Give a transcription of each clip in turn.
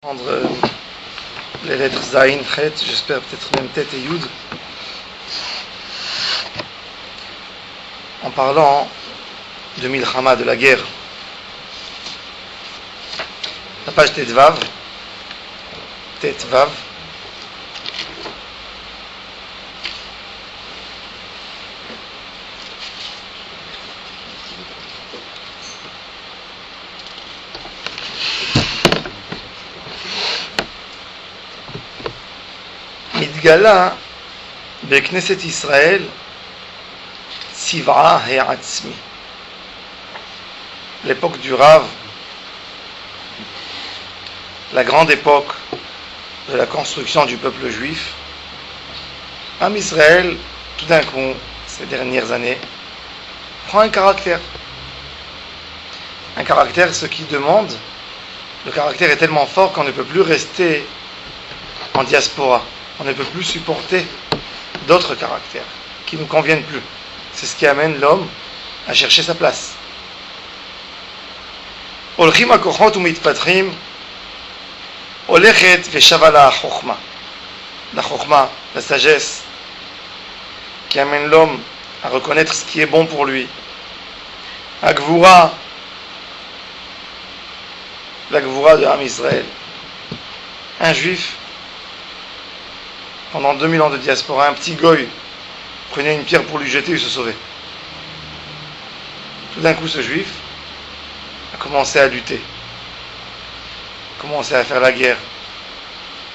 Prendre les lettres Zayin, Chet, j'espère peut-être même Tet et Yud, en parlant de Milchama, de la guerre. La page Tetvav, Tetvav, מתגלה בכנסת ישראל צבעה העצמי. L'époque du Rav, la grande époque de la construction du peuple juif, Am Israël, tout d'un coup, ces dernières années, prend un caractère. Un caractère, ce qui demande, le caractère est tellement fort qu'on ne peut plus rester en diaspora. On ne peut plus supporter d'autres caractères qui ne nous conviennent plus. C'est ce qui amène l'homme à chercher sa place. הולכים הכוחות ומתפתחים, הולכת ושבה לה החוכמה. La chokma, la sagesse, qui amène l'homme à reconnaître ce qui est bon pour lui. Agvura, la Gvura de Am Israël. Un juif, pendant 2000 ans de diaspora, un petit goy prenait une pierre pour lui jeter et se sauver. Tout d'un coup, ce juif a commencé à lutter, a commencé à faire la guerre,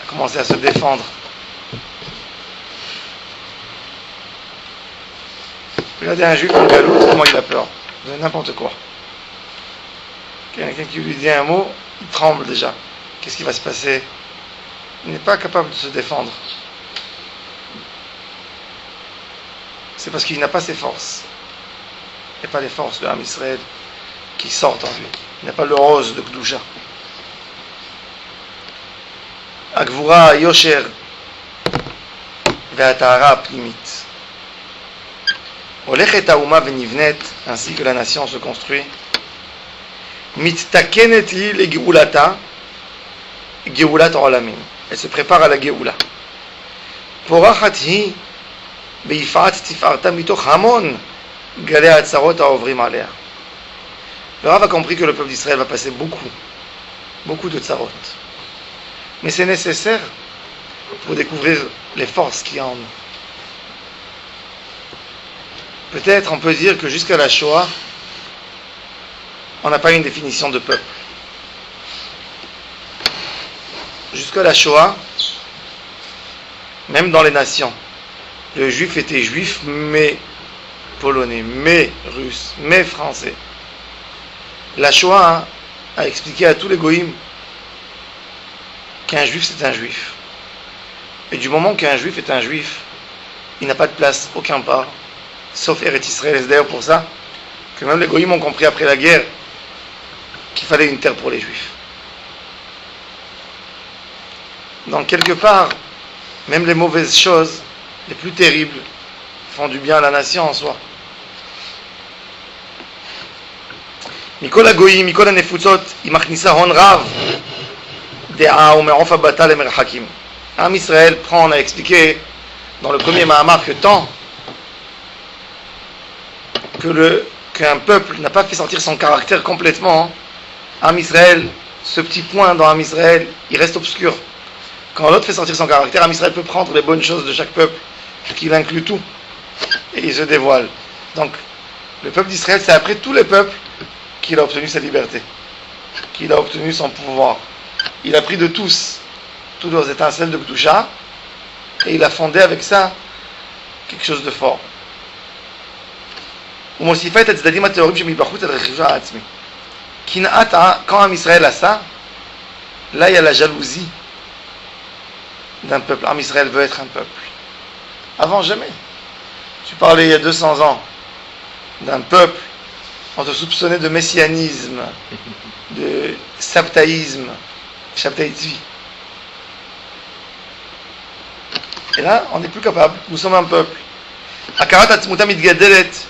a commencé à se défendre. Regardez un juif en galoute, comment il a peur de n'importe quoi. Quelqu'un qui lui dit un mot, il tremble déjà. Qu'est-ce qui va se passer? Il n'est pas capable de se défendre. C'est parce qu'il n'a pas ses forces. Il n'y a pas les forces de Am Israël qui sortent en lui. Il n'a pas le rose de Kedusha. Agvura, Yosher, Ve'atahara Pnimit. Olechet Hauma Venivnet, ainsi que la nation se construit. Mittakenet li le Geulata, Geulat Olamim. Elle se prépare à la Geoula. Porachat hi, ביפעת תפארתה מתוך המון גלי הצרות העוברים עליה. Le Rav a compris que le peuple d'Israël va passer beaucoup de tzarot. Mais c'est nécessaire pour découvrir les forces qu'il y a en nous. Peut-être on peut dire que jusqu'à la Shoah, on n'a pas une définition de peuple. Jusqu'à la Shoah, même dans les nations, le juif était juif, mais polonais, mais russe, mais français. La Shoah a expliqué à tous les goïms qu'un juif c'est un juif. Et du moment qu'un juif est un juif, il n'a pas de place aucun part, sauf Eretz Israël. C'est d'ailleurs pour ça que même les goïms ont compris après la guerre qu'il fallait une terre pour les juifs. Donc quelque part, même les mauvaises choses les plus terribles font du bien à la nation en soi. מכל הגויים, מכל הנפוצות, היא מכניסה הון רב, דעה ומעוף הבתה למרחקים. Am Israël prend, on a expliqué dans le premier Mahamar que tant qu'un peuple n'a pas fait sortir son caractère complètement, Am Israël, ce petit point dans Am Israël, il reste obscur. Quand l'autre fait sortir son caractère, Am Israël peut prendre les bonnes choses de chaque peuple, qu'il inclut tout, et il se dévoile. Donc, le peuple d'Israël, c'est après tous les peuples qu'il a obtenu sa liberté, qu'il a obtenu son pouvoir. Il a pris de tous, toutes leurs étincelles de Kedusha, et il a fondé avec ça quelque chose de fort. Quand Am Israël a ça, là il y a la jalousie d'un peuple. Am Israël veut être un peuple. Avant jamais. Tu parlais il y a 200 ans d'un peuple, on te soupçonnait de messianisme, de sabtaïsme, shabtaïtvi. Et là, on n'est plus capable. Nous sommes un peuple. הכרת עצמותה מתגדלת,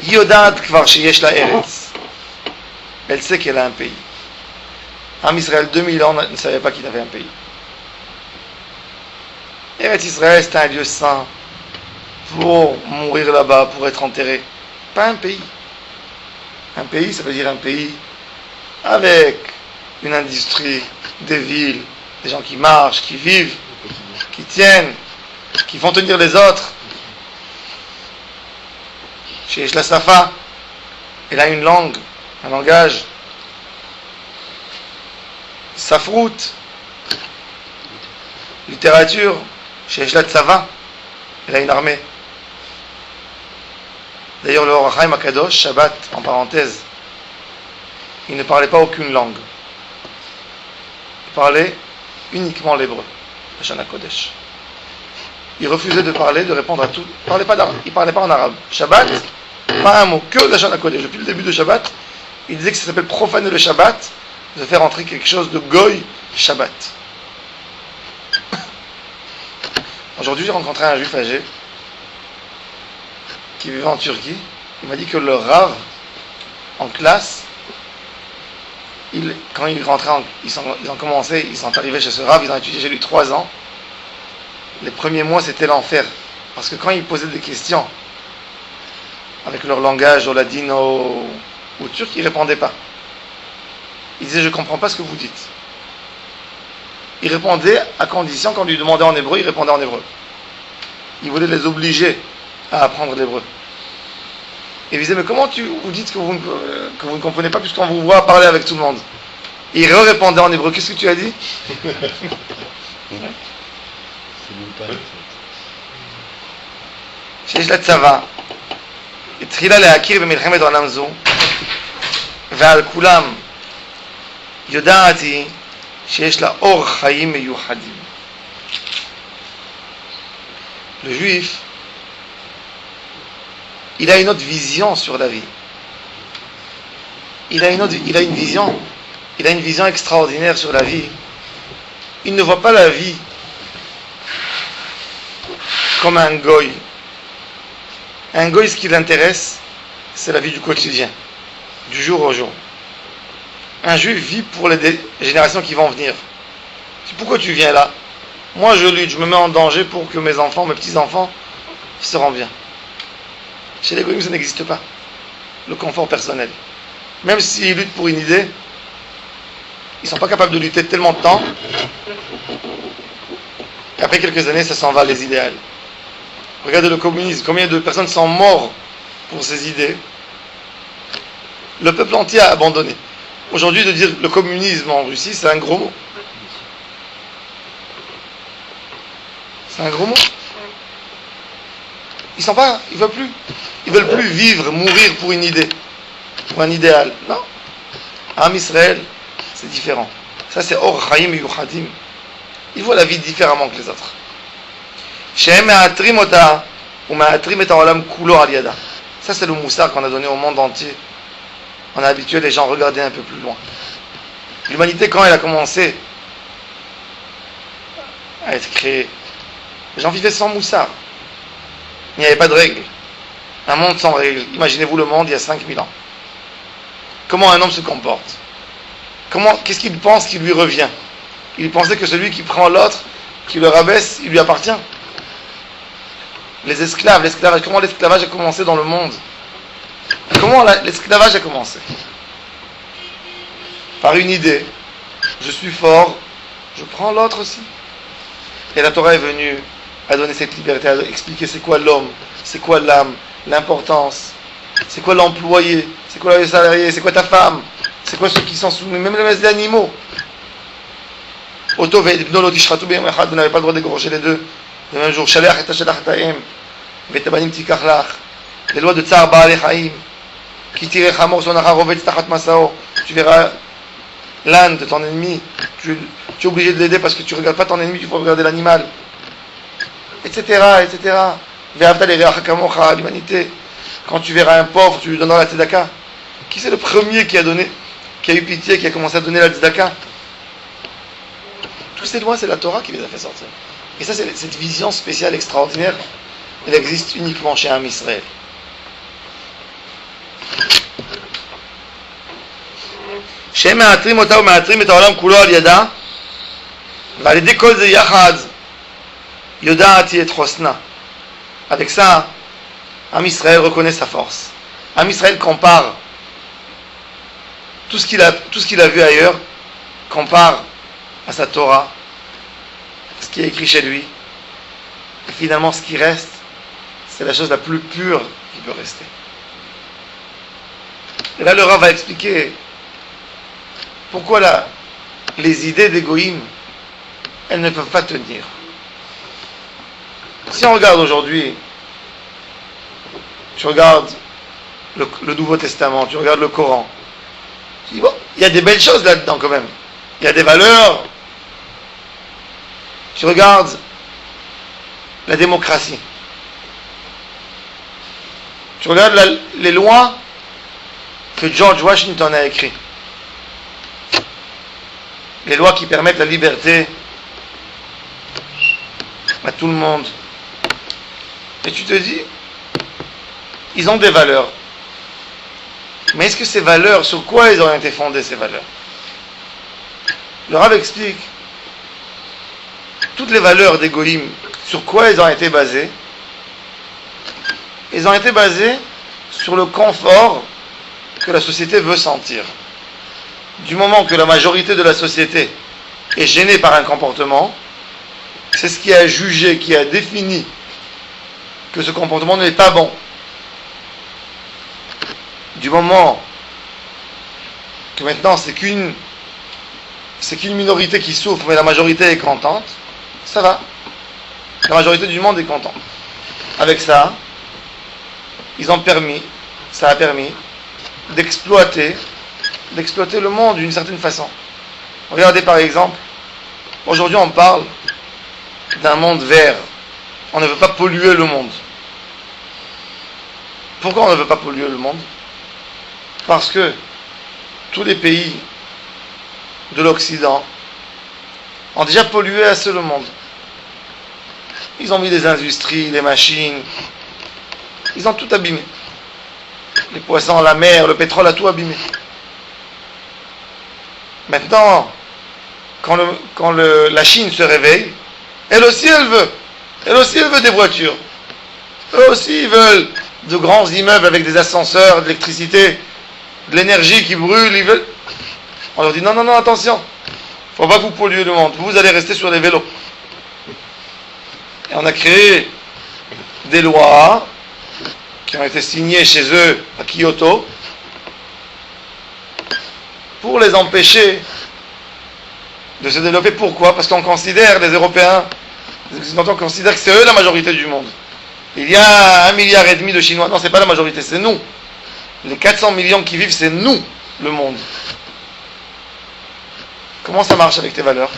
היא יודעת כבר שיש לה ארץ. Elle sait qu'elle a un pays. Am Israël, 2000 ans, ne savait pas qu'il avait un pays. Eretz Israël, c'était un lieu saint pour mourir là-bas, pour être enterré. Pas un pays. Un pays, ça veut dire un pays avec une industrie, des villes, des gens qui marchent, qui vivent, qui tiennent, qui font tenir les autres. Chez la Safa, elle a une langue, un langage. Safrout, littérature. Chez la Tzava, elle a une armée. D'ailleurs, le Or HaChaim HaKadosh, Shabbat, en parenthèse, il ne parlait pas aucune langue. Il parlait uniquement l'hébreu, le Shana Kodesh. Il refusait de parler, de répondre à tout. Il ne parlait pas en arabe. Shabbat, pas un mot, que le Shana Kodesh. Depuis le début de Shabbat, il disait que ça s'appelle profaner le Shabbat, de faire entrer quelque chose de Goy Shabbat. Aujourd'hui, j'ai rencontré un juif âgé qui vivait en Turquie. Il m'a dit que le Rav, en classe, quand ils rentraient, ils sont arrivés chez ce Rav, ils ont étudié chez lui 3 ans. Les premiers mois, c'était l'enfer. Parce que quand ils posaient des questions, avec leur langage, au ladino ou turc, ils ne répondaient pas. Ils disaient, je ne comprends pas ce que vous dites. Il répondait à condition qu'on lui demandait en hébreu, il répondait en hébreu. Il voulait les obliger à apprendre l'hébreu. Et il disait, mais comment vous dites que vous ne comprenez pas puisqu'on vous voit parler avec tout le monde? Et il répondait en hébreu, qu'est-ce que tu as dit? שיש לצבא התחילה להכיר במלחמת העולם זו ועל כולם יודעת היא שיש לה אור חיים מיוחדים. Le juif, il a une autre vision sur la vie. Il a une vision extraordinaire sur la vie. Il ne voit pas la vie comme un goy. Un goy, ce qui l'intéresse, c'est la vie du quotidien, du jour au jour. Un juif vit pour les générations qui vont venir. Pourquoi tu viens là? Moi je lutte, je me mets en danger pour que mes enfants, mes petits-enfants se rendent bien. Chez les goyim, ça n'existe pas. Le confort personnel. Même s'ils luttent pour une idée, ils ne sont pas capables de lutter tellement de temps qu'après quelques années, ça s'en va, les idéaux. Regardez le communisme, combien de personnes sont mortes pour ces idées. Le peuple entier a abandonné. Aujourd'hui, de dire le communisme en Russie, c'est un gros mot. C'est un gros mot. Ils veulent plus vivre, mourir pour une idée, pour un idéal. Non. Am Israël, c'est différent. Ça, c'est Or Chaim Yuchadim. Ils voient la vie différemment que les autres. Shehem me'atrim ota ou me'atrim et ha'olam kulo al yada. Ça, c'est le moussard qu'on a donné au monde entier. On a habitué les gens à regarder un peu plus loin. L'humanité, quand elle a commencé à être créée, les gens vivaient sans moussard. Il n'y avait pas de règles. Un monde sans règles. Imaginez-vous le monde il y a 5000 ans. Comment un homme se comporte? Qu'est-ce qu'il pense qui lui revient? Il pensait que celui qui prend l'autre, qui le rabaisse, il lui appartient. L'esclavage, comment l'esclavage a commencé dans le monde? Comment l'esclavage a commencé? Par une idée. Je suis fort, je prends l'autre aussi. Et la Torah est venue à donner cette liberté, à expliquer c'est quoi l'homme, c'est quoi l'âme, l'importance, c'est quoi l'employé, c'est quoi le salarié, c'est quoi ta femme, c'est quoi ceux qui sont soumis, même les animaux. Oto ve'edbno lo tishratu b'yom echad, vous n'avez pas le droit d'égorger les deux le même jour. Shalech et tashalach ta'em, ve'tabanim tikach lach. Les lois de Tsar Ba'alei Chaim, ki tirech hamor sonachar rovetz tachat masao. Tu verras l'âne de ton ennemi, tu es obligé de l'aider parce que tu ne regardes pas ton ennemi, tu faut regarder l'animal, etc., etc. Ve'avta le'reacha kamocha, l'humanité. Quand tu verras un pauvre, tu lui donneras la tzedaka. Qui c'est le premier qui a eu pitié, qui a commencé à donner la tzedaka? Toutes ces lois, c'est la Torah qui les a fait sortir. Et ça, c'est cette vision spéciale, extraordinaire. Elle existe uniquement chez Am Israël. שהם מאתרים אותה ומאתרים את העולם כולו על ידה, ועל ידי כל זה יחד יודעת היא את חוסנה. Avec ça, Am Israël reconnaît sa force. Am Israël compare tout ce qu'il a vu ailleurs, compare à sa Torah, ce qui est écrit chez lui. Et finalement, ce qui reste, c'est la chose la plus pure qui peut rester. Et là, le Rav va expliquer pourquoi les idées d'égoïsme, elles ne peuvent pas tenir. Si on regarde aujourd'hui, tu regardes le Nouveau Testament, tu regardes le Coran, tu dis bon, il y a des belles choses là-dedans quand même. Il y a des valeurs. Tu regardes la démocratie. Tu regardes les lois que George Washington a écrites. Les lois qui permettent la liberté à tout le monde. Et tu te dis, ils ont des valeurs. Mais est-ce que ces valeurs, sur quoi ils ont été fondées ces valeurs? Le Rav explique toutes les valeurs des Goïm, sur quoi elles ont été basées? Elles ont été basées sur le confort que la société veut sentir. Du moment que la majorité de la société est gênée par un comportement, c'est ce qui a jugé, qui a défini que ce comportement n'est pas bon. Du moment que maintenant c'est qu'une minorité qui souffre, mais la majorité est contente, ça va. La majorité du monde est contente. Avec ça, ça a permis d'exploiter le monde d'une certaine façon. Regardez par exemple, aujourd'hui on parle d'un monde vert. On ne veut pas polluer le monde. Pourquoi on ne veut pas polluer le monde? Parce que tous les pays de l'Occident ont déjà pollué assez le monde. Ils ont mis des industries, les machines, ils ont tout abîmé. Les poissons, la mer, le pétrole a tout abîmé. Maintenant, quand la Chine se réveille, elle aussi elle veut des voitures. Eux aussi ils veulent de grands immeubles avec des ascenseurs, de l'électricité, de l'énergie qui brûle. On leur dit non, attention, faut pas que vous polluez le monde, vous allez rester sur les vélos. Et on a créé des lois qui ont été signées chez eux à Kyoto pour les empêcher de se développer. Pourquoi? Parce qu'on considère, les Européens, les Occidentaux considèrent que c'est eux la majorité du monde. Il y a 1,5 milliard de Chinois. Non, c'est pas la majorité, c'est nous. Les 400 millions qui vivent, c'est nous, le monde. Comment ça marche avec tes valeurs?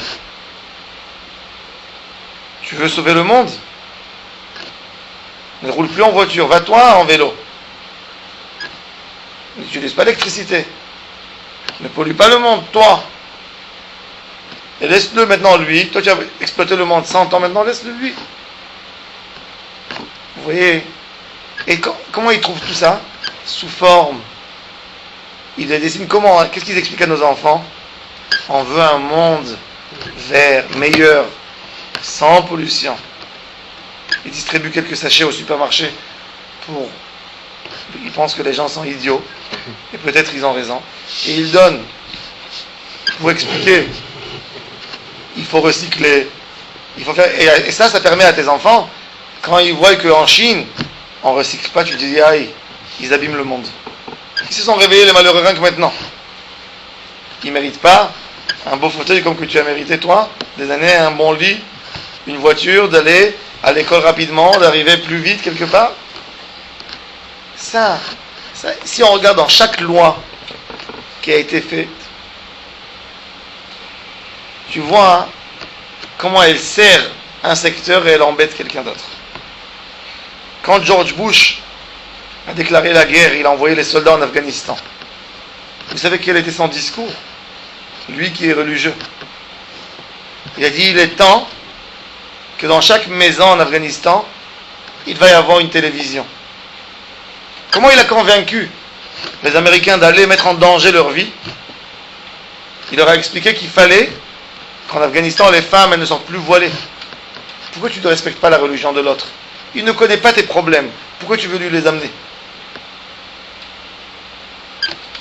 Tu veux sauver le monde? Ne roule plus en voiture, va-toi en vélo. N'utilise pas l'électricité. Ne pollue pas le monde, toi. Et laisse-le maintenant lui. Toi tu as exploité le monde 100 ans maintenant, laisse-le lui. Vous voyez? Et comment ils trouvent tout ça? Sous forme. Ils les dessinent comment? Qu'est-ce qu'ils expliquent à nos enfants? On veut un monde vert, meilleur, sans pollution. Ils distribuent quelques sachets au supermarché ils pensent que les gens sont idiots. Et peut-être ils ont raison. Et ils donnent pour expliquer. Il faut recycler. Il faut faire. Et ça permet à tes enfants, quand ils voient qu'en Chine, on ne recycle pas, tu te dis, aïe, ils abîment le monde. Ils se sont réveillés les malheureux rien que maintenant. Ils ne méritent pas un beau fauteuil comme que tu as mérité toi, des années, un bon lit, une voiture, d'aller à l'école rapidement, d'arriver plus vite quelque part. Ça, si on regarde dans chaque loi qui a été faite, tu vois comment elle sert un secteur et elle embête quelqu'un d'autre. Quand George Bush a déclaré la guerre, il a envoyé les soldats en Afghanistan. Vous savez quel était son discours? Lui qui est religieux. Il a dit, il est temps que dans chaque maison en Afghanistan, il va y avoir une télévision. Comment il a convaincu les Américains d'aller mettre en danger leur vie? il leur a expliqué qu'il fallait qu'en Afghanistan, les femmes, elles ne sortent plus voilées. Pourquoi tu ne respectes pas la religion de l'autre? Il ne connaît pas tes problèmes. Pourquoi tu veux lui les amener?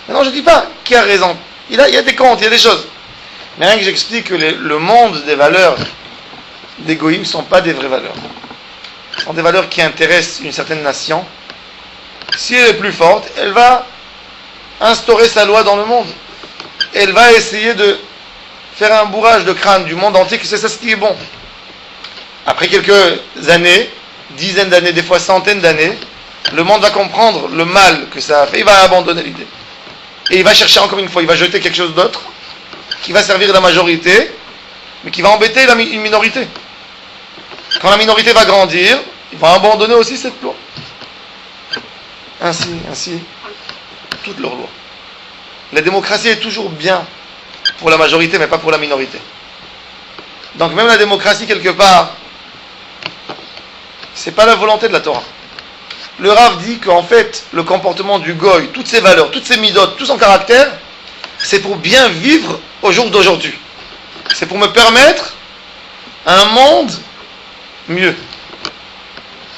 Maintenant, je ne dis pas qui a raison. Il y a des comptes, il y a des choses. Mais rien que j'explique que le monde des valeurs d'égoïsme ne sont pas des vraies valeurs. Ce sont des valeurs qui intéressent une certaine nation. Si elle est plus forte, elle va instaurer sa loi dans le monde. Elle va essayer de faire un bourrage de crâne du monde entier, que c'est ça ce qui est bon. Après quelques années, dizaines d'années, des fois centaines d'années, le monde va comprendre le mal que ça a fait, il va abandonner l'idée. Et il va chercher encore une fois, il va jeter quelque chose d'autre, qui va servir la majorité, mais qui va embêter une minorité. Quand la minorité va grandir, il va abandonner aussi cette loi. Ainsi, toutes leurs lois. La démocratie est toujours bien pour la majorité, mais pas pour la minorité. Donc même la démocratie, quelque part, c'est pas la volonté de la Torah. Le Rav dit qu'en fait, le comportement du goy, toutes ses valeurs, toutes ses midotes, tout son caractère, c'est pour bien vivre au jour d'aujourd'hui. C'est pour me permettre un monde mieux.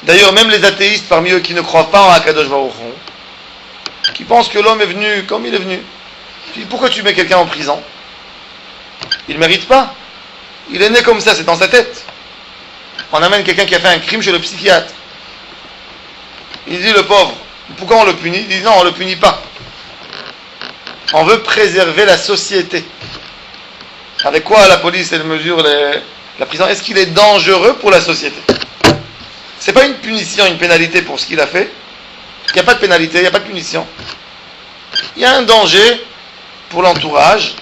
D'ailleurs, même les athéistes parmi eux qui ne croient pas en Akadosh Baruch Hu, qui pensent que l'homme est venu comme il est venu. Puis pourquoi tu mets quelqu'un en prison? Il ne mérite pas. Il est né comme ça, c'est dans sa tête. On amène quelqu'un qui a fait un crime chez le psychiatre. Il dit le pauvre, pourquoi on le punit? Il dit non, on ne le punit pas. On veut préserver la société. Avec quoi la police elle mesure la prison? Est-ce qu'il est dangereux pour la société? C'est pas une punition, une pénalité pour ce qu'il a fait. Il n'y a pas de pénalité, il n'y a pas de punition. Il y a un danger pour l'entourage.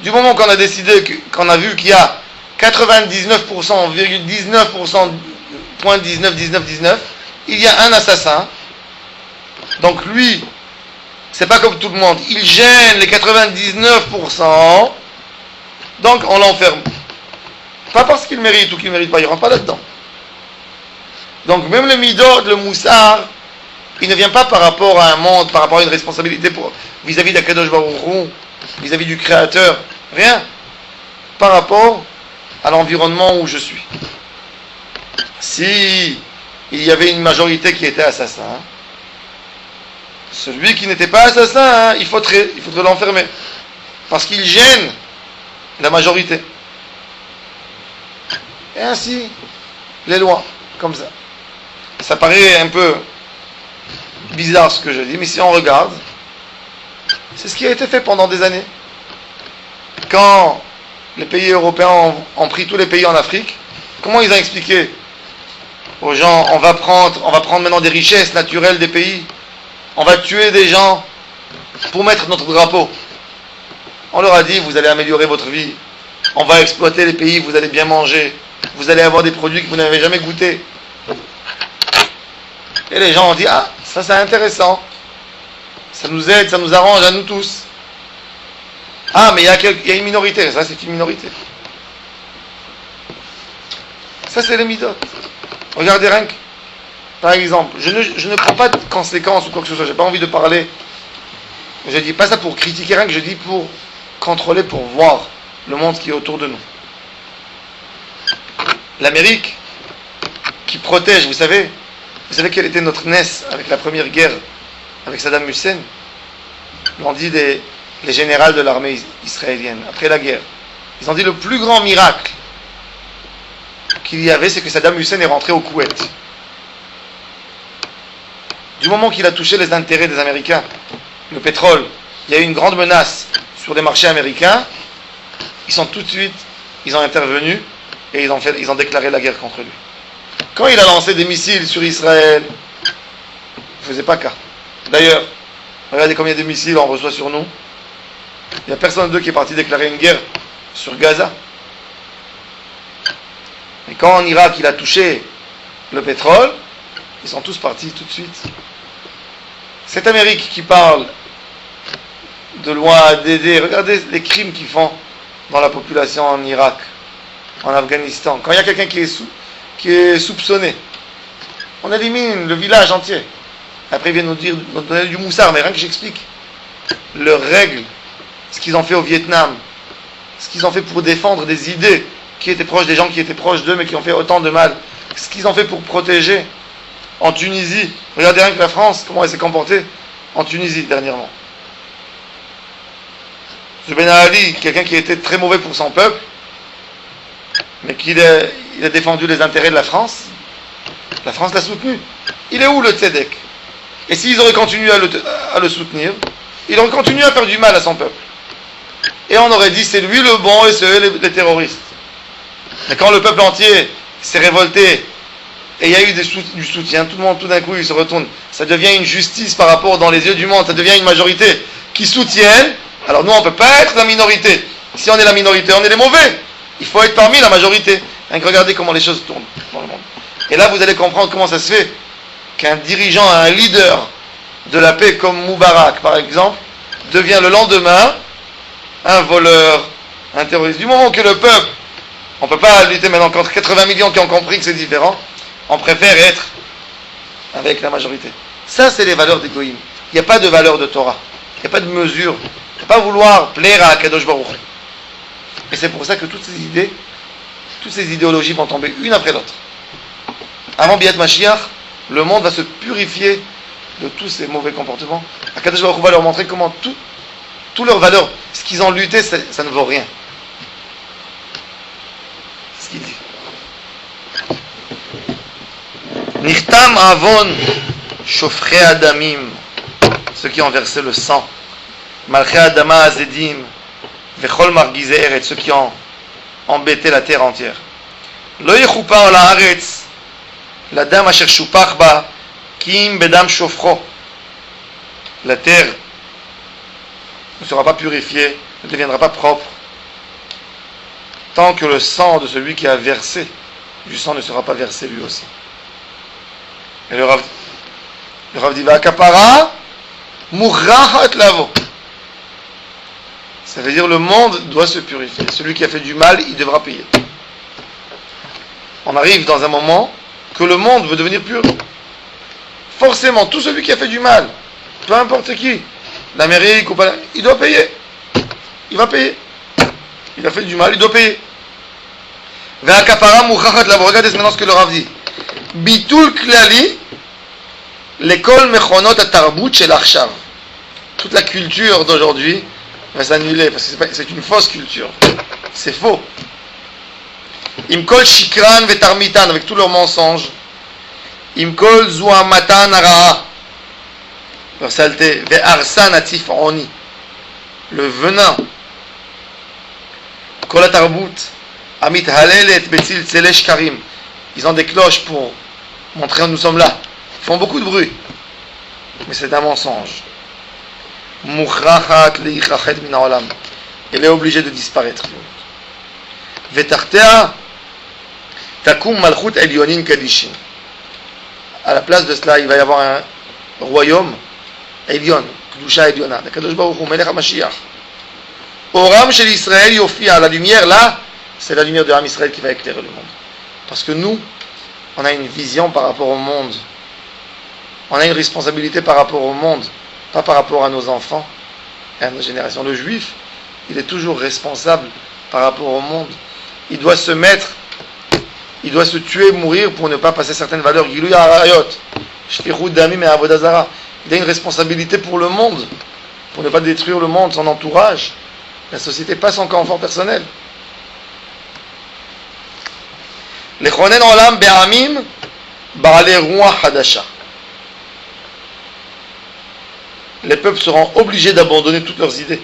Du moment qu'on a décidé, qu'on a vu qu'il y a 99,19%, il y a un assassin. Donc lui, c'est pas comme tout le monde. Il gêne les 99%. Donc on l'enferme. Pas parce qu'il mérite ou qu'il ne mérite pas, il ne rentre pas là-dedans. Donc même le midot, le moussard, il ne vient pas par rapport à un monde, par rapport à une responsabilité vis-à-vis d'Akadosh Baruch Hu, vis-à-vis du Créateur. Rien. Par rapport à l'environnement où je suis. Si il y avait une majorité qui était assassin, celui qui n'était pas assassin, il faudrait l'enfermer. Parce qu'il gêne la majorité. Et ainsi, les lois, comme ça. Ça paraît un peu bizarre ce que je dis, mais si on regarde, c'est ce qui a été fait pendant des années. Quand les pays européens ont pris tous les pays en Afrique, comment ils ont expliqué aux gens, on va prendre maintenant des richesses naturelles des pays, on va tuer des gens pour mettre notre drapeau. On leur a dit, vous allez améliorer votre vie, on va exploiter les pays, vous allez bien manger, vous allez avoir des produits que vous n'avez jamais goûtés. Et les gens ont dit, ah, ça c'est intéressant, ça nous aide, ça nous arrange à nous tous. Ah, mais il y a une minorité, ça c'est une minorité. Ça c'est les midotes. Regardez rien que, par exemple, je ne prends pas de conséquences ou quoi que ce soit, j'ai pas envie de parler. Je dis pas ça pour critiquer rien que, je dis pour contrôler, pour voir le monde qui est autour de nous. L'Amérique, qui protège, vous savez quelle était notre NES avec la première guerre, avec Saddam Hussein? On dit les généraux de l'armée israélienne, après la guerre. Ils ont dit le plus grand miracle qu'il y avait, c'est que Saddam Hussein est rentré au Koweït. Du moment qu'il a touché les intérêts des Américains, le pétrole, il y a eu une grande menace sur les marchés américains, ils ont intervenu et ils ont déclaré la guerre contre lui. Quand il a lancé des missiles sur Israël, il ne faisait pas cas. D'ailleurs, regardez combien de missiles on reçoit sur nous. Il n'y a personne d'eux qui est parti déclarer une guerre sur Gaza. Et quand en Irak il a touché le pétrole, ils sont tous partis tout de suite. Cette Amérique qui parle de loi d'aider, regardez les crimes qu'ils font dans la population en Irak, en Afghanistan. Quand il y a quelqu'un qui est soupçonné, on élimine le village entier. Après ils viennent nous donner du moussard, mais rien que j'explique. Leur règle, ce qu'ils ont fait au Vietnam, ce qu'ils ont fait pour défendre des idées qui étaient proches des gens qui étaient proches d'eux mais qui ont fait autant de mal, ce qu'ils ont fait pour protéger en Tunisie. Regardez rien que la France, comment elle s'est comportée en Tunisie dernièrement. Ce Ben Ali, quelqu'un qui était très mauvais pour son peuple, mais il a défendu les intérêts de la France l'a soutenu. Il est où le tzedek? Et s'ils auraient continué à le soutenir, il aurait continué à faire du mal à son peuple. Et on aurait dit c'est lui le bon et c'est eux les terroristes. Mais quand le peuple entier s'est révolté et il y a eu du soutien, tout le monde tout d'un coup il se retourne. Ça devient une justice par rapport dans les yeux du monde, ça devient une majorité qui soutiennent. Alors nous on ne peut pas être la minorité. Si on est la minorité, on est les mauvais. Il faut être parmi la majorité. Regardez comment les choses tournent dans le monde. Et là vous allez comprendre comment ça se fait qu'un dirigeant, un leader de la paix comme Moubarak par exemple, devient le lendemain un voleur, un terroriste. Du moment que le peuple, on ne peut pas lutter maintenant contre 80 millions qui ont compris que c'est différent, on préfère être avec la majorité. Ça c'est les valeurs d'Égoïm. Il n'y a pas de valeur de Torah, il n'y a pas de mesure, il ne faut pas vouloir plaire à Kadosh Baruch. Et c'est pour ça que toutes ces idéologies vont tomber une après l'autre. Avant Biat Mashiach, le monde va se purifier de tous ces mauvais comportements. Kadosh Baruch va leur montrer comment toutes leurs valeurs, ce qu'ils ont lutté, ça ne vaut rien. C'est ce qu'il dit. Nirtam avon shofre adamim, ceux qui ont versé le sang. Malche adama azedim, vechol margizeh eretz, ceux qui ont embêté la terre entière. Lo yechupa ola haaretz, l'adam asher shupach ba, kim bedam shofro. La terre ne sera pas purifiée, ne deviendra pas propre, tant que le sang de celui qui a versé du sang ne sera pas versé lui aussi. Et le Rav dit Vakapara Murrahat Lavo. Ça veut dire le monde doit se purifier. Celui qui a fait du mal, il devra payer. On arrive dans un moment que le monde veut devenir pur. Forcément, tout celui qui a fait du mal, peu importe qui, l'Amérique ou pas, il doit payer. Il va payer. Il a fait du mal, il doit payer. Vakapara Murrahat Lavo. Regardez maintenant ce que le Rav dit. Bitul klali, l'école mechonot atarbut shel achshav. Toute la culture d'aujourd'hui va s'annuler parce que c'est une fausse culture. C'est faux. Imkol shikran vetarmitan, avec tous leurs mensonges. Imkol zuamatan ara'a, leur saleté. Ve'arsan atif'oni, le venin. Kol atarbut amit halelet betzil tzelesh karim. Ils ont des cloches pour montrer que nous sommes là. Ils font beaucoup de bruit. Mais c'est un mensonge. Mukhrachat leichachet min haolam. Il est obligé de disparaître. Vetartea takum malchut elyonin kadishin. À la place de cela, il va y avoir un royaume elyon, kedusha elyona. Le Kadosh Baruch Hu, Melech HaMashiach. Oram shel Israël yofia. La lumière là, c'est la lumière de Am Israël qui va éclairer le monde. Parce que nous, on a une vision par rapport au monde. On a une responsabilité par rapport au monde, pas par rapport à nos enfants et à nos générations. Le juif, il est toujours responsable par rapport au monde. Il doit se mettre, il doit se tuer, mourir pour ne pas passer certaines valeurs. Il a une responsabilité pour le monde, pour ne pas détruire le monde, son entourage, la société, pas son confort personnel. Lechonen olam be'amim ba'alei ruach hadasha. Les peuples seront obligés d'abandonner toutes leurs idées.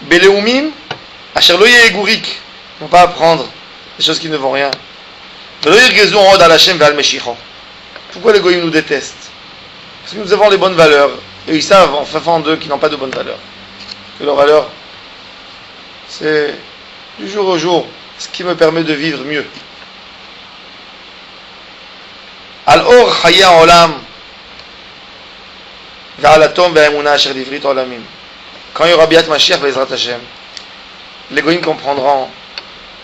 Beleumim asher lo yegurik, ne vont pas apprendre des choses qui ne vont rien. Velo yirgezu od al Hashem ve'al meshicho. Pourquoi les goyim nous détestent? Parce que nous avons les bonnes valeurs et ils savent en faveur d'eux qui n'ont pas de bonnes valeurs. Que leur valeur, c'est du jour au jour ce qui me permet de vivre mieux. Al-Or Chaya Olam Ve'alatom Ve'emuna Asher Divrit Olamim. Quand il y aura Biat Mashiach Ve'ezrat Hashem, les goyim comprendront,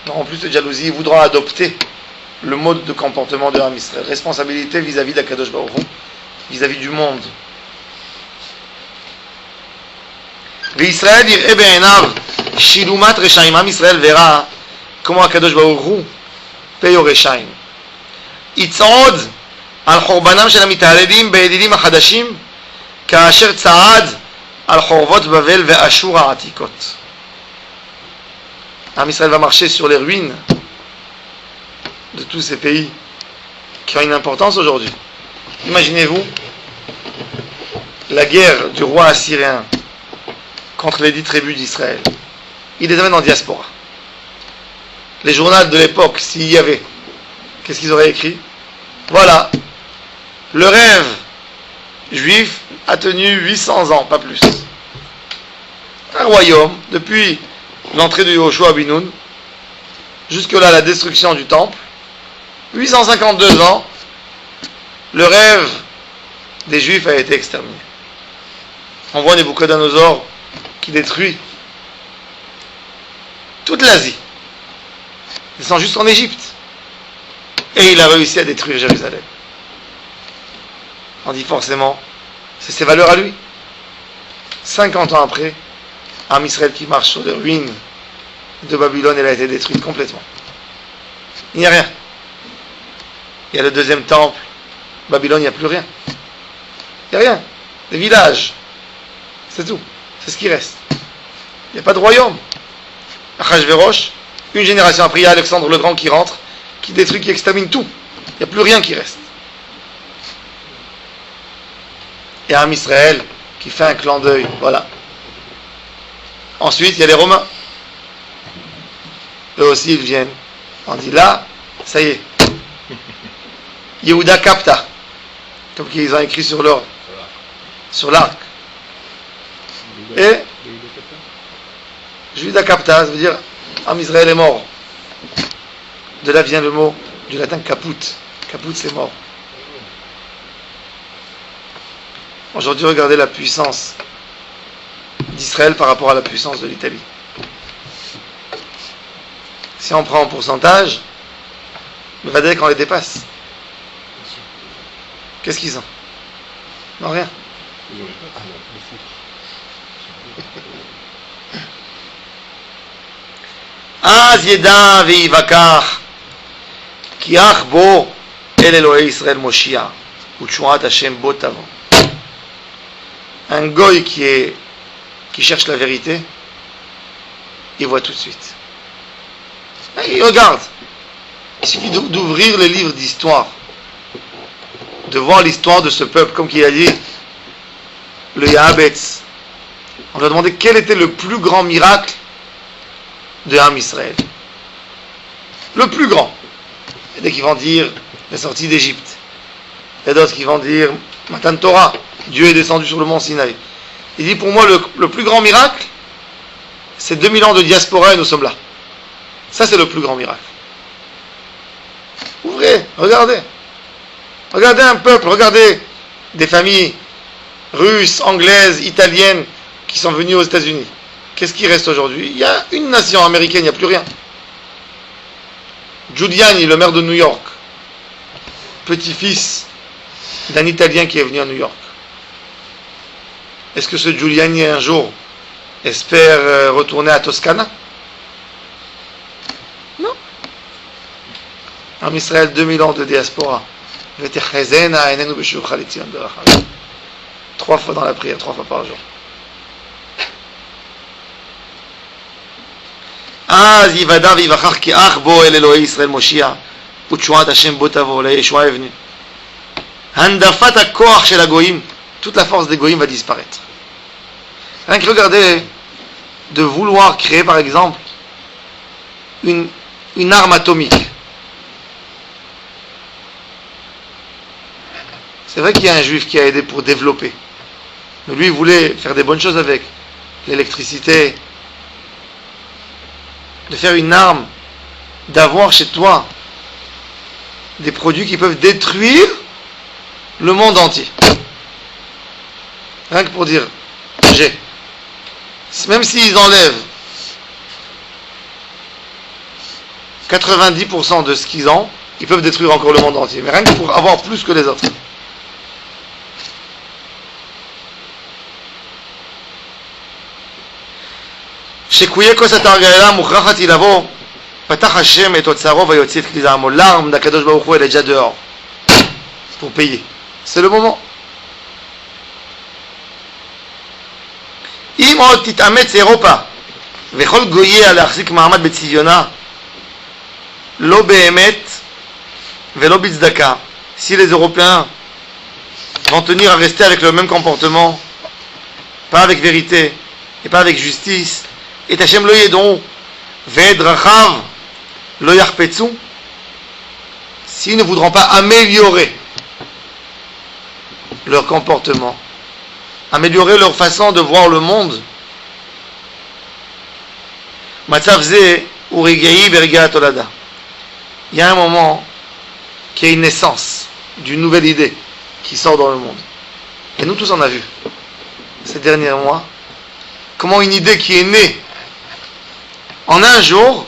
n'auront plus de jalousie, ils voudront adopter le mode de comportement de Am Israël. Responsabilité vis-à-vis d'Akadosh Baruch Hu, vis-à-vis du monde. וישראל יראה בעיניו שילומת רשעים. עם ישראל verra comment הקדוש ברוך הוא פאו רשעים. יצעוד על חורבנם של המתהללים בידידים החדשים כאשר צעד על חורבות בבל ואשור העתיקות. עם ישראל va marcher sur les ruines de tous ces pays qui ont une importance aujourd'hui. Imaginez-vous la guerre du roi assyrien contre les 10 tribus d'Israël. Il les amène en diaspora. Les journaux de l'époque, s'il y avait, qu'est-ce qu'ils auraient écrit? Voilà, le rêve juif a tenu 800 ans, pas plus. Un royaume, depuis l'entrée de Yoshua ben Nun, jusque-là la destruction du temple, 852 ans, le rêve des Juifs a été exterminé. On voit Nebuchadnezzar qui détruit toute l'Asie. Il descend juste en Égypte. Et il a réussi à détruire Jérusalem. On dit forcément, c'est ses valeurs à lui. 50 ans après, Am Israël qui marche sur les ruines de Babylone, elle a été détruite complètement. Il n'y a rien. Il y a le deuxième temple. Babylone, il n'y a plus rien. Il n'y a rien. Des villages. C'est tout. C'est ce qui reste. Il n'y a pas de royaume. Achashverosh, une génération après, il y a Alexandre le Grand qui rentre, qui détruit, qui extermine tout. Il n'y a plus rien qui reste. Et Am Israël qui fait un clin d'œil. Voilà. Ensuite, il y a les Romains. Eux aussi, ils viennent. On dit là, ça y est. Yehuda Kapta. Comme qu'ils ont écrit sur l'or. Sur l'arc. Et Yehuda Kapta, ça veut dire Am Israël est mort. De là vient le mot du latin caput. Caput, c'est mort. Aujourd'hui, regardez la puissance d'Israël par rapport à la puissance de l'Italie. Si on prend en pourcentage, le Vadek on les dépasse. Qu'est-ce qu'ils ont? Non, rien. אז ידע ויבקח כי אך בו אל אלוהי ישראל מושיע ותשועת השם בו תבוא. Un goy qui cherche la vérité, il voit tout de suite. Il regarde. Il suffit d'ouvrir les livres d'histoire, de voir l'histoire de ce peuple, comme qu'il a dit, le Yahabetz. On lui a demandé quel était le plus grand miracle de Am Israël. Le plus grand. Il y a des qui vont dire la sortie d'Égypte. Il y a d'autres qui vont dire Matan Torah. Dieu est descendu sur le mont Sinaï. Il dit pour moi le plus grand miracle, c'est 2000 ans de diaspora et nous sommes là. Ça c'est le plus grand miracle. Ouvrez, regardez. Regardez un peuple, regardez des familles russes, anglaises, italiennes qui sont venues aux États-Unis. Qu'est-ce qui reste aujourd'hui? Il y a une nation américaine, il n'y a plus rien. Giuliani, le maire de New York, petit-fils d'un Italien qui est venu à New York. Est-ce que ce Giuliani un jour espère retourner à Toscana? Non. En Israël, 2000 ans de diaspora. 3 fois dans la prière, 3 fois par jour. אז יוודע ויבחר כי אך בו אל אלוהי ישראל מושיע ותשועת השם בו תבוא. לישועה est venue. הנדפת הכוח של הגויים, toute la force des goïms va disparaître. Rien que regardez de vouloir créer par exemple une arme atomique. C'est vrai qu'il y a un juif qui a aidé pour développer. Mais lui il voulait faire des bonnes choses avec l'électricité, de faire une arme, d'avoir chez toi des produits qui peuvent détruire le monde entier. Rien que pour dire, j'ai. Même s'ils enlèvent 90% de ce qu'ils ont, ils peuvent détruire encore le monde entier. Mais rien que pour avoir plus que les autres. שכויי כוס התרגלה מוכרחת היא לבוא, פתח השם את אוצרו ויוציא את כלי זעמו. L'arme d'Akadosh Baruch Hu, elle est déjà dehors pour payer. C'est le moment. אם עוד תתאמץ אירופה וכל גוייה להחזיק מעמד בצביונה, לא באמת ולא בצדקה, si les Européens vont tenir à rester avec le même comportement, pas avec vérité et pas avec justice, et Hachem lo yedon ve'ed rachav lo yarpetsu, s'ils ne voudront pas améliorer leur comportement, améliorer leur façon de voir le monde, matzav ze urigei berga tolada, il y a un moment qui est une naissance d'une nouvelle idée qui sort dans le monde. Et nous tous on a vu ces derniers mois comment une idée qui est née en un jour,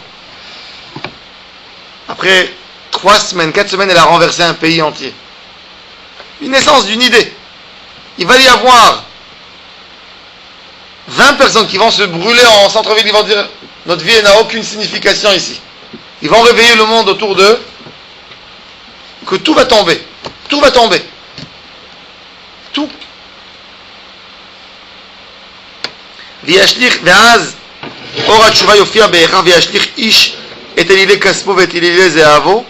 après 3 semaines, 4 semaines, elle a renversé un pays entier. Une naissance d'une idée. Il va y avoir 20 personnes qui vont se brûler en centre-ville, ils vont dire notre vie n'a aucune signification ici. Ils vont réveiller le monde autour d'eux, que tout va tomber. Tout va tomber. tout. וישליך, ואז אור התשובה יופיע באחיו וישליך איש את אלילי כספו ואת אלילי זהבו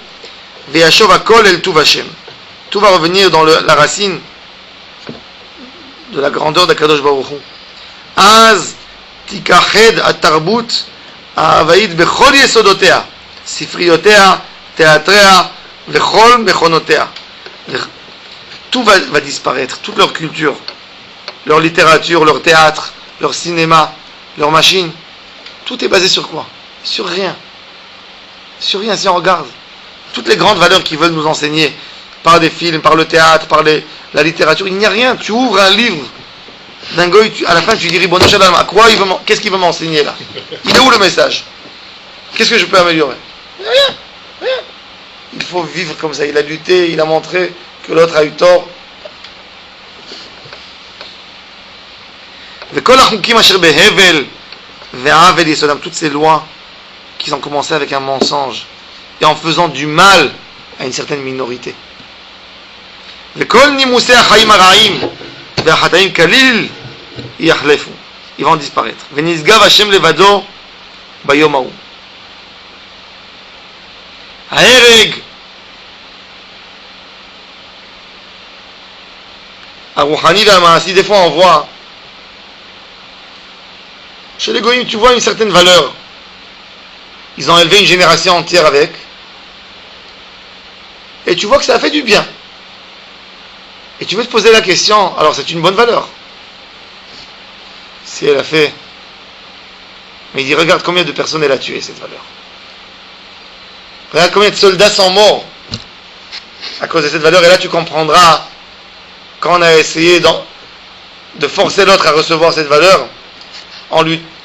וישוב הכל אל טוב השם. Tout va revenir dans la racine de la grandeur d'Akadosh Baruch Hu. אז תיכחד התרבות הערבית בכל יסודותיה, ספריותיה, תיאטריה וכל מכונותיה. Tout va disparaître, toute leur culture, leur littérature, leur théâtre, leur cinéma, leur machine. Tout est basé sur quoi? Sur rien. Sur rien, si on regarde. Toutes les grandes valeurs qu'ils veulent nous enseigner, par des films, par le théâtre, par la littérature, il n'y a rien. Tu ouvres un livre d'un goy, à la fin tu dis Ribono Shel Olam, à quoi qu'est-ce qu'il veut m'enseigner là? Il est où le message? Qu'est-ce que je peux améliorer? Rien, rien. Il faut vivre comme ça. Il a lutté, il a montré que l'autre a eu tort. Toutes ces lois qui ont commencé avec un mensonge et en faisant du mal à une certaine minorité. Ils vont disparaître. Des fois on voit chez les goïms, tu vois une certaine valeur. Ils ont élevé une génération entière avec. Et tu vois que ça a fait du bien. Et tu veux te poser la question, alors c'est une bonne valeur. Si elle a fait... Mais il dit, regarde combien de personnes elle a tué, cette valeur. Regarde combien de soldats sont morts à cause de cette valeur. Et là tu comprendras, quand on a essayé de forcer l'autre à recevoir cette valeur,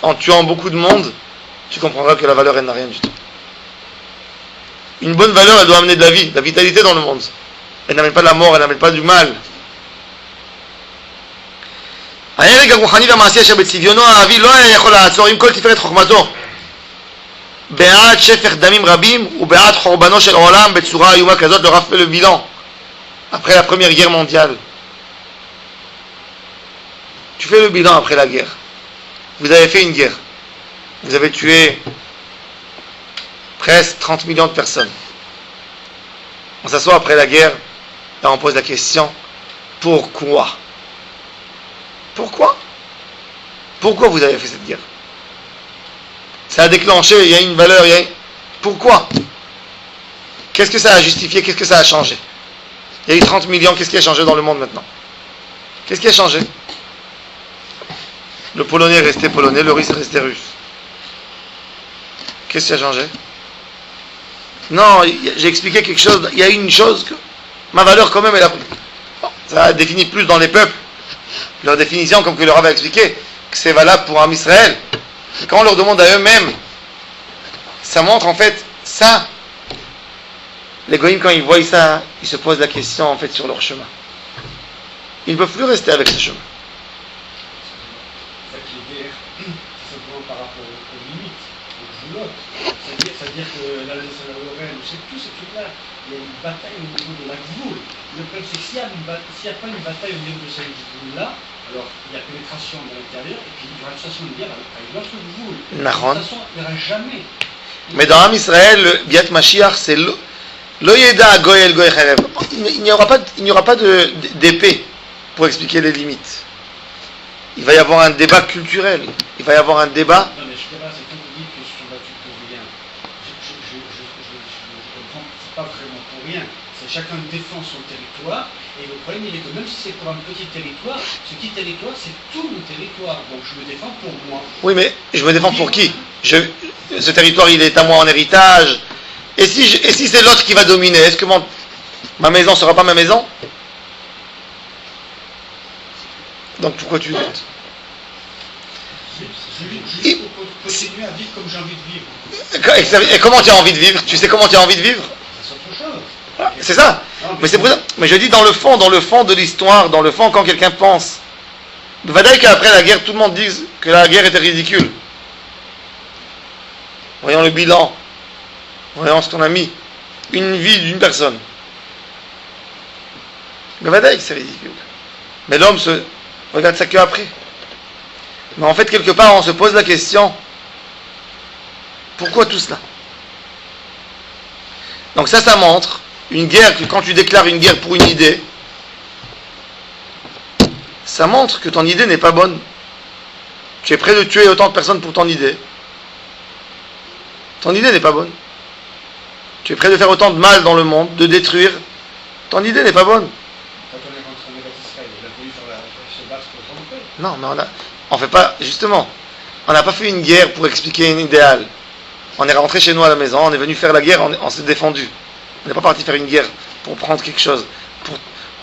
en tuant beaucoup de monde, tu comprendras que la valeur, elle n'a rien du tout. Une bonne valeur, elle doit amener de la vie, de la vitalité dans le monde. Elle n'amène pas de la mort, elle n'amène pas du mal. ההרג הרוחני והמעשי אשר בצביונו האבי לא היה יכול לעצור עם כל תפארת חוכמתו בעד שפך דמים רבים ובעד חורבנו של העולם בצורה איומה כזאת. leur a fait le bilan après la première guerre mondiale. Tu fais le bilan après la guerre. Vous avez fait une guerre. Vous avez tué presque 30 millions de personnes. On s'assoit après la guerre et on pose la question, pourquoi? Pourquoi? Pourquoi vous avez fait cette guerre? Ça a déclenché, il y a une valeur, pourquoi? Qu'est-ce que ça a justifié? Qu'est-ce que ça a changé? Il y a eu 30 millions, qu'est-ce qui a changé dans le monde maintenant? Qu'est-ce qui a changé? Le polonais est resté polonais, le russe est resté russe. Qu'est-ce qui a changé? Non, j'ai expliqué quelque chose, il y a une chose que ma valeur quand même elle a pris. Bon, ça a défini plus dans les peuples. Leur définition, comme que leur avait expliqué, que c'est valable pour un Israël. Et quand on leur demande à eux-mêmes, ça montre en fait ça. Les goïms quand ils voient ça, ils se posent la question en fait sur leur chemin. Ils ne peuvent plus rester avec ce chemin. Par rapport avec la leçon Lorraine, c'est tous ces trucs-là. Il y a une bataille au niveau de la gvoule. Le problème, c'est que s'il n'y a pas une bataille au niveau de cette gvoule-là, alors il y a pénétration de l'intérieur, et puis il y aura une station de guerre avec l'autre gvoule. De toute façon, il n'y aura jamais. Mais dans Am Israël, le Biat Mashiach, c'est lo yeda goy el goy cherev. Il n'y aura pas d'épée pour expliquer les limites. Il va y avoir un débat culturel. Il va y avoir un débat. Non, mais je sais pas, c'est quand vous dites que ce sont battus pour rien. Je comprends que c'est pas vraiment pour rien. C'est chacun défend son territoire. Et le problème, il est que même si c'est pour un petit territoire, ce petit territoire, c'est tout mon territoire. Donc je me défends pour moi. Oui, mais je me défends pour qui? Ce territoire, il est à moi en héritage. Et si c'est l'autre qui va dominer, est-ce que ma maison sera pas ma maison? Donc pourquoi tu doutes? Juste pour continuer à vivre comme j'ai envie de vivre. Et comment tu as envie de vivre? Tu sais comment tu as envie de vivre? C'est autre chose. Voilà, c'est ça. Mais c'est pour ça. Mais je dis dans le fond de l'histoire, dans le fond, quand quelqu'un pense. Vadaï qu'après la guerre, tout le monde dise que la guerre était ridicule. Voyons le bilan. Voyons ce qu'on a mis. Une vie d'une personne. Mais Vadaï, c'est ridicule. Mais l'homme se regarde ça qu'après. Mais en fait, quelque part, on se pose la question, pourquoi tout cela? Donc ça montre une guerre, que quand tu déclares une guerre pour une idée, ça montre que ton idée n'est pas bonne. Tu es prêt de tuer autant de personnes pour ton idée. Ton idée n'est pas bonne. Tu es prêt de faire autant de mal dans le monde, de détruire. Ton idée n'est pas bonne. Quand on est contre Israël, il a fallu se battre pour son peuple. Non, mais on fait pas, justement, on n'a pas fait une guerre pour expliquer un idéal. On est rentré chez nous à la maison, on est venu faire la guerre, on s'est défendu. On n'est pas parti faire une guerre pour prendre quelque chose,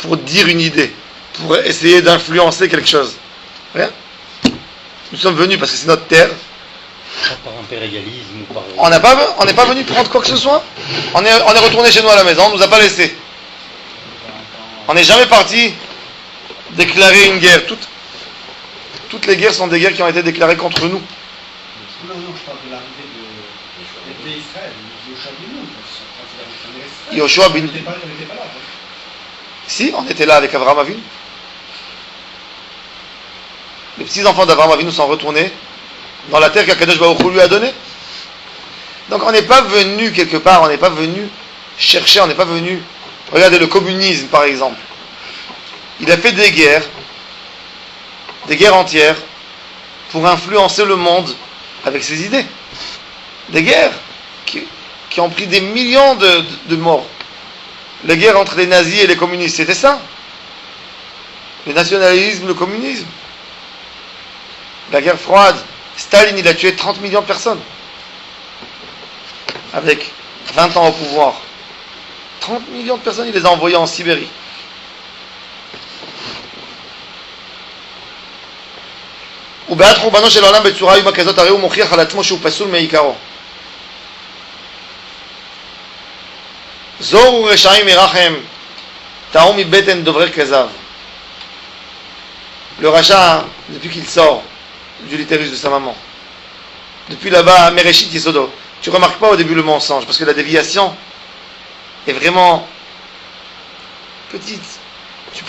pour dire une idée, pour essayer d'influencer quelque chose. Rien. Nous sommes venus parce que c'est notre terre. Par impérialisme ou par... On n'est pas venu prendre quoi que ce soit. On est retourné chez nous à la maison, on ne nous a pas laissé. On n'est jamais parti déclarer une guerre. Toutes les guerres sont des guerres qui ont été déclarées contre nous. Non, je parle de l'arrivée d'Israël, Yoshua bin Nun. Quand il a Yoshua bin Nun. On n'était pas là. Si, on était là avec Avraham Avinu. Les petits-enfants d'Avraham Avinu sont retournés dans la terre qu'Akadosh Baruch Hu lui a donnée. Donc on n'est pas venu quelque part, on n'est pas venu chercher, on n'est pas venu... Regardez le communisme par exemple. Il a fait des guerres entières, pour influencer le monde avec ses idées. Des guerres qui ont pris des millions de morts. Les guerres entre les nazis et les communistes, c'était ça. Le nationalisme, le communisme. La guerre froide. Staline, il a tué 30 millions de personnes. Avec 20 ans au pouvoir. 30 millions de personnes, il les a envoyées en Sibérie. ובעד חורבנו של העולם בצורה איומה כזאת, הרי הוא מוכיח על עצמו שהוא פסול מעיקרו. זורו רשעים מרחם, טעו מבטן דוברי כזב. Le rachat, depuis qu'il sort du litérus de sa maman, depuis là-bas, Mereshit Yesodo, tu remarques pas au début le mensonge, parce que la déviation est vraiment petite. Tu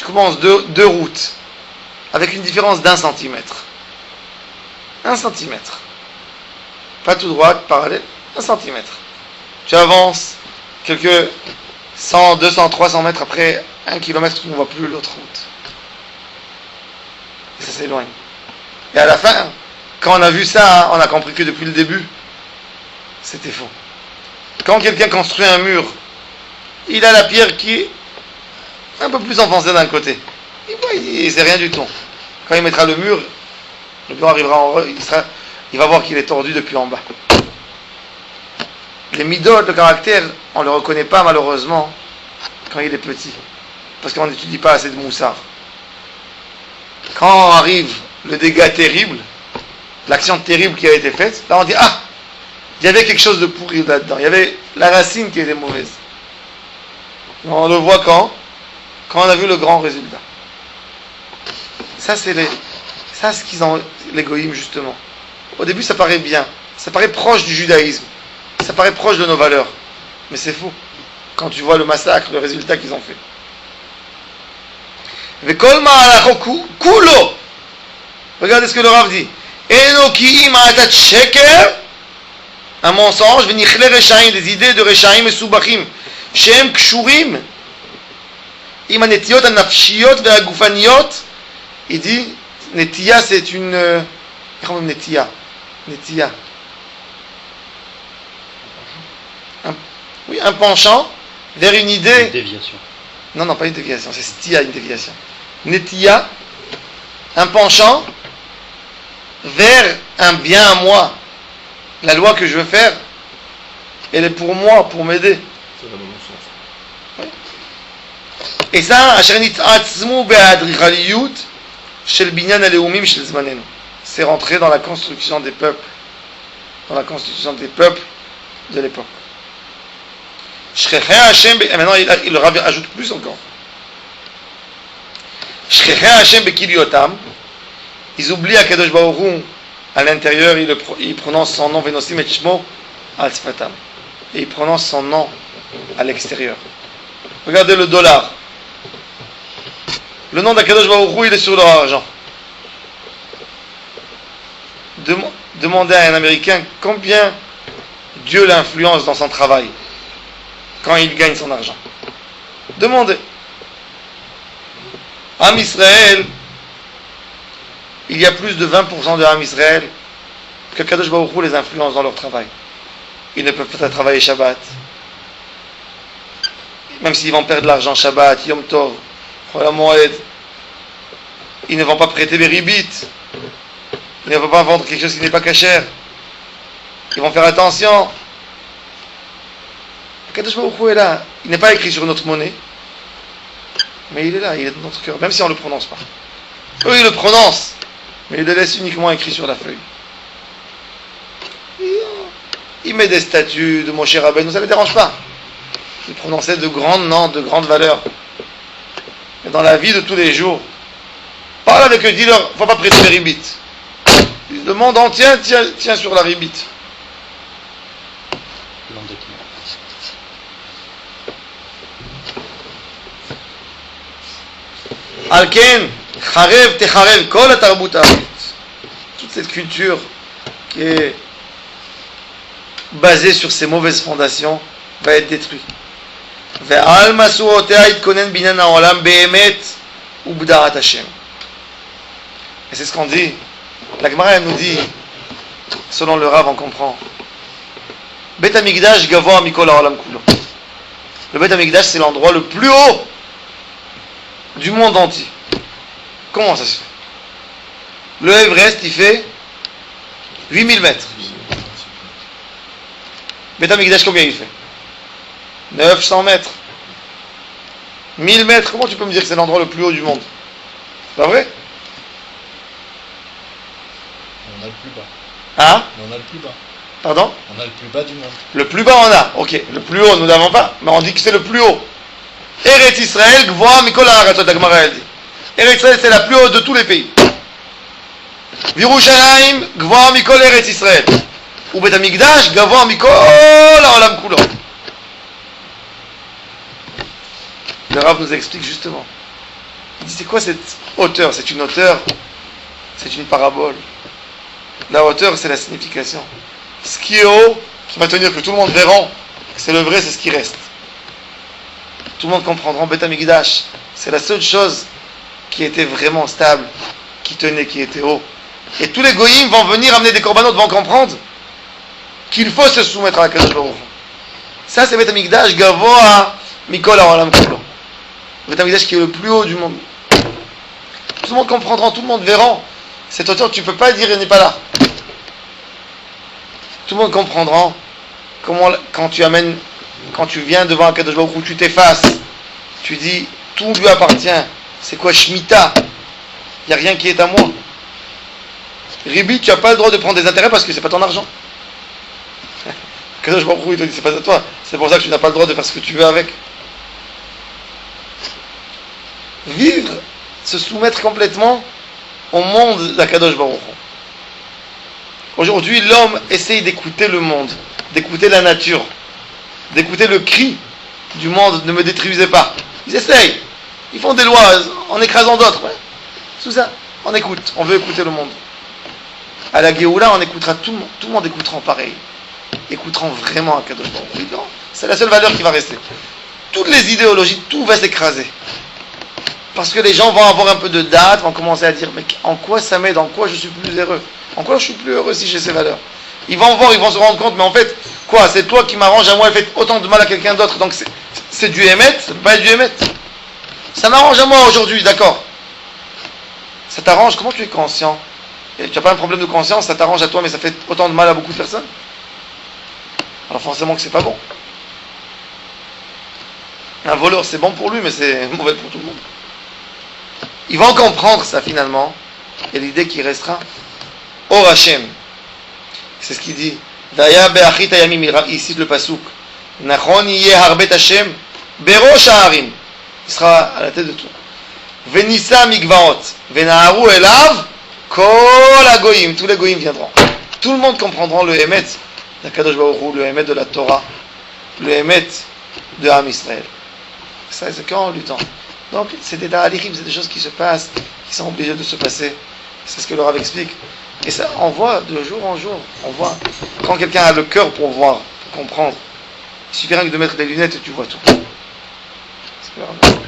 commences deux routes, avec une différence d'1 centimètre. 1 centimètre. Pas tout droit, parallèle, 1 centimètre. Tu avances quelques 100, 200, 300 mètres après 1 kilomètre, tu ne vois plus l'autre route. Et ça s'éloigne. Et à la fin, quand on a vu ça, on a compris que depuis le début, c'était faux. Quand quelqu'un construit un mur, il a la pierre qui est un peu plus enfoncée d'un côté. C'est rien du tout. Quand il mettra le mur arrivera en haut, il va voir qu'il est tordu depuis en bas. Les midot, le caractère, on ne le reconnaît pas malheureusement quand il est petit. Parce qu'on n'étudie pas assez de moussard. Quand arrive le dégât terrible, l'action terrible qui a été faite, là on dit, ah, il y avait quelque chose de pourri là-dedans. Il y avait la racine qui était mauvaise. On le voit quand on a vu le grand résultat. Ça, c'est ce qu'ils ont, les goïms, justement. Au début, ça paraît bien. Ça paraît proche du judaïsme. Ça paraît proche de nos valeurs. Mais c'est faux. Quand tu vois le massacre, le résultat qu'ils ont fait. Vekol ma'alacho kulo. Regardez ce que le Rav dit. Enoki ma'atat sheker. Un mensonge, venichle reshaim, des idées de reshaim et soubachim. Shem kshurim. Im anetiyot anafshiyot ve'agufaniot. Il dit, netiya c'est une... Comment netiya? Netiya. Oui, un penchant vers une idée. Une déviation. Non, pas une déviation, c'est stia, une déviation. Netiya, un penchant vers un bien à moi. La loi que je veux faire, elle est pour moi, pour m'aider. Ça va dans mon sens. Oui. Et ça, asher nit'atzmu be'adrichaliyut shel binyan haleumim shel zmanenu. C'est rentré dans la construction des peuples. Dans la constitution des peuples de l'époque. Et maintenant, il ajoute plus encore. Ils oublient à Kadosh Baruch Hu, à l'intérieur, il prononce son nom, Venosim et Shmo, al Sfatam. Et il prononce son nom à l'extérieur. Regardez le dollar. Le nom d'Akadosh Baruch Hu, il est sur leur argent. Demandez à un Américain combien Dieu l'influence dans son travail quand il gagne son argent. Demandez. Am Israël, il y a plus de 20% de Am Israël que Kadosh Baruch Hu les influence dans leur travail. Ils ne peuvent pas travailler Shabbat. Même s'ils vont perdre de l'argent Shabbat, Yom Tov, Chol HaMoed, ils ne vont pas prêter des ribit. Ils ne vont pas vendre quelque chose qui n'est pas cachère. Ils vont faire attention. Kadosh Baruch Hu est là. Il n'est pas écrit sur notre monnaie. Mais il est là, il est dans notre cœur, même si on ne le prononce pas. Eux, ils le prononcent. Mais ils le laissent uniquement écrit sur la feuille. Il met des statues de Moshe Rabbeinu, ça ne les dérange pas. Il prononçait de grands noms, de grandes valeurs. Mais dans la vie de tous les jours, parle avec eux, dis-leur, il ne faut pas prêter les ribit. Le monde entier tient sur la ribit. L'endettement. Alken, charev techarev kol atarbut ha'aravit. Toute cette culture qui est basée sur ces mauvaises fondations va être détruite. Ve'al masurotea yitkonen binyan ha'olam be'emet u'b'darat Hashem. Et c'est ce qu'on dit. La Gemara nous dit, selon le Rav, on comprend. Bet HaMikdash gavoa mikol ha'olam kulo. Le Bet HaMikdash, c'est l'endroit le plus haut du monde entier. Comment ça se fait? Le Everest, il fait 8000 mètres. Bet HaMikdash, combien il fait? 900 mètres. 1000 mètres. Comment tu peux me dire que c'est l'endroit le plus haut du monde? C'est pas vrai? On a le plus bas. Hein? On a le plus bas. Pardon? On a le plus bas du monde. Le plus bas on a. Ok. Le plus haut nous n'avons pas. Mais on dit que c'est le plus haut. Eretz Israël, Gvoa Mikol Ha'aratzot, la Gemara elle dit. Eretz Israël, c'est la plus haute de tous les pays. Virushalayim, Gvoa Mikol Eretz Israël. Ou Bet HaMikdash, Gavoa Mikol Ha'olam Kulo. Le Rav nous explique justement. Il dit c'est quoi cette hauteur? C'est une hauteur, c'est une parabole. La hauteur, c'est la signification. Ce qui est haut, qui va tenir que tout le monde verra, c'est le vrai, c'est ce qui reste. Tout le monde comprendra. Bet HaMikdash, c'est la seule chose qui était vraiment stable, qui tenait, qui était haut. Et tous les goyim vont venir amener des corbanotes, vont comprendre qu'il faut se soumettre à la Kadosh Baruch Hu. Ça, c'est Bet HaMikdash, Gavoa Mikol Ha'olam Kulo. Bet HaMikdash qui est le plus haut du monde. Tout le monde comprendra, tout le monde verra. Cette hauteur, tu ne peux pas dire, elle n'est pas là. Tout le monde comprendra comment, quand tu viens devant un Kadosh Baruch Hu, tu t'effaces, tu dis, tout lui appartient. C'est quoi Shemitah? Il n'y a rien qui est à moi. Ribi, tu n'as pas le droit de prendre des intérêts parce que c'est pas ton argent. Kadosh Baruch Hu, il te dit, c'est pas à toi. C'est pour ça que tu n'as pas le droit de faire ce que tu veux avec. Vivre, se soumettre complètement au monde d'Akadosh Baruch Hu. Aujourd'hui, l'homme essaye d'écouter le monde, d'écouter la nature, d'écouter le cri du monde, ne me détruisez pas. Ils essayent. Ils font des lois en écrasant d'autres. Ouais. Tout ça, on écoute. On veut écouter le monde. À la Géoula, on écoutera tout le monde écoutera en pareil. Écouteront vraiment un cadeau. C'est la seule valeur qui va rester. Toutes les idéologies, tout va s'écraser. Parce que les gens vont avoir un peu de date, vont commencer à dire, mais en quoi ça m'aide, en quoi je suis plus heureux, en quoi je suis plus heureux si j'ai ces valeurs. Ils vont voir, ils vont se rendre compte, mais en fait, quoi, c'est toi qui m'arrange à moi, elle fait autant de mal à quelqu'un d'autre, donc c'est du émet, ça peut pas être du émet. Ça m'arrange à moi aujourd'hui, d'accord. Ça t'arrange, comment tu es conscient? Tu n'as pas un problème de conscience, ça t'arrange à toi, mais ça fait autant de mal à beaucoup de personnes. Alors forcément que c'est pas bon. Un voleur, c'est bon pour lui, mais c'est mauvais pour tout le monde. Ils vont comprendre ça finalement, et l'idée qui restera, Or Hashem. C'est ce qu'il dit. Vaya be'achit hayamim, il cite le pasuk. Nachon yeh harbet Hashem, berosh ha'arim. Il sera à la tête de tout. Venissa migvaot, venaharu elav, kol hagoyim. Tous les goyim viendront. Tout le monde comprendra le émet d'Akadosh Baruch Hu, le émet de la Torah, le émet de Am Israël. Ça, c'est quand du temps. Donc, c'est des da'alirim, c'est des choses qui se passent, qui sont obligées de se passer. C'est ce que le Rav explique. Et ça, on voit de jour en jour, on voit. Quand quelqu'un a le cœur pour voir, pour comprendre, il suffit rien que de mettre des lunettes et tu vois tout. C'est ce que le Rav explique.